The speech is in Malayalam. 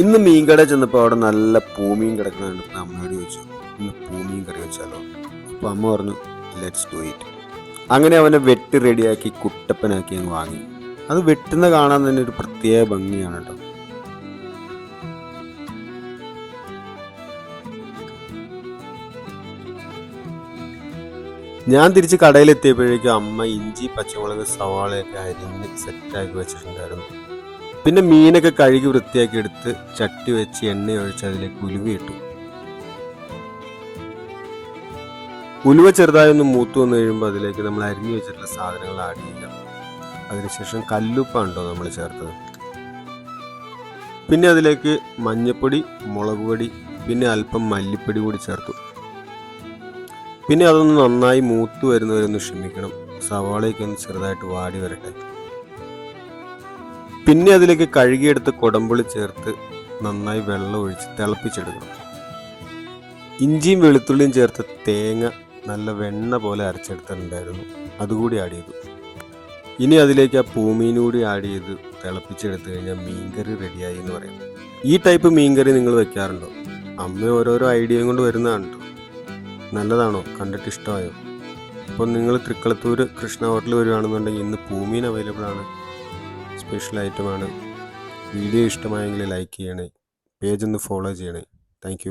ഇന്ന് മീൻ കടയിൽ ചെന്നപ്പോൾ അവിടെ നല്ല പൂമീൻ കിടക്കുന്നുണ്ട്. ഇപ്പം അമ്മയോട് ചോദിച്ചു, ഇന്ന് പൂമീൻ കറി വെച്ചാലോ? അപ്പോൾ അമ്മ പറഞ്ഞു, ലെറ്റ്സ് ഡു ഇറ്റ്. അങ്ങനെ അവനെ വെട്ടി റെഡിയാക്കി കുട്ടപ്പനാക്കി അങ്ങ് വാങ്ങി. അത് വെട്ടുന്ന കാണാൻ തന്നെ ഒരു പ്രത്യേക ഭംഗിയാണ് കേട്ടോ. ഞാൻ തിരിച്ച് കടയിലെത്തിയപ്പോഴേക്കും അമ്മ ഇഞ്ചി, പച്ചമുളക്, സവാളയൊക്കെ അരിഞ്ഞ് സെറ്റാക്കി വെച്ചിട്ടുണ്ടായിരുന്നു. പിന്നെ മീനൊക്കെ കഴുകി വൃത്തിയാക്കി എടുത്ത് ചട്ടി വെച്ച് എണ്ണ ഒഴിച്ച് അതിലേക്ക് ഉലുവ ഇട്ടു. ഉലുവ ചെറുതായി ഒന്ന് മൂത്ത് വന്നു കഴിയുമ്പോൾ അതിലേക്ക് നമ്മൾ അരിഞ്ഞു വെച്ചിട്ടുള്ള സാധനങ്ങൾ ആഡ് ചെയ്യുക. അതിനുശേഷം കല്ലുപ്പാണ് നമ്മൾ ചേർത്തത്. പിന്നെ അതിലേക്ക് മഞ്ഞൾപ്പൊടി, മുളക് പൊടി, പിന്നെ അല്പം മല്ലിപ്പൊടി കൂടി ചേർത്തു. പിന്നെ അതൊന്ന് നന്നായി മൂത്ത് വരുന്നവരെ ഒന്ന് ക്ഷമിക്കണം. സവാളയൊക്കെ ഒന്ന് ചെറുതായിട്ട് വാടി വരട്ടെ. പിന്നെ അതിലേക്ക് കഴുകിയെടുത്ത് കൊടമ്പുളി ചേർത്ത് നന്നായി വെള്ളം ഒഴിച്ച് തിളപ്പിച്ചെടുക്കണം. ഇഞ്ചിയും വെളുത്തുള്ളിയും ചേർത്ത് തേങ്ങ നല്ല വെണ്ണ പോലെ അരച്ചെടുത്തിട്ടുണ്ടായിരുന്നു, അതുകൂടി ആഡ് ചെയ്തു. ഇനി അതിലേക്ക് ആ പൂമീൻ കൂടി ആഡ് ചെയ്ത് തിളപ്പിച്ചെടുത്തു കഴിഞ്ഞാൽ മീൻകറി റെഡിയായി എന്ന് പറയാം. ഈ ടൈപ്പ് മീൻകറി നിങ്ങൾ വെക്കാറുണ്ടോ? അമ്മ ഓരോരോ ഐഡിയയും കൊണ്ട് വരുന്നതാണ് കേട്ടോ. നല്ലതാണോ? കണ്ടിട്ട് ഇഷ്ടമായോ? അപ്പോൾ നിങ്ങൾ തൃക്കളത്തൂർ കൃഷ്ണ ഹോട്ടൽ വരുവാണെന്നുണ്ടെങ്കിൽ ഇന്ന് പൂമീൻ അവൈലബിൾ ആണ്. സ്പെഷ്യൽ ഐറ്റമാണ്. വീഡിയോ ഇഷ്ടമായെങ്കിൽ ലൈക്ക് ചെയ്യണേ, പേജ് ഒന്ന് ഫോളോ ചെയ്യണേ. താങ്ക്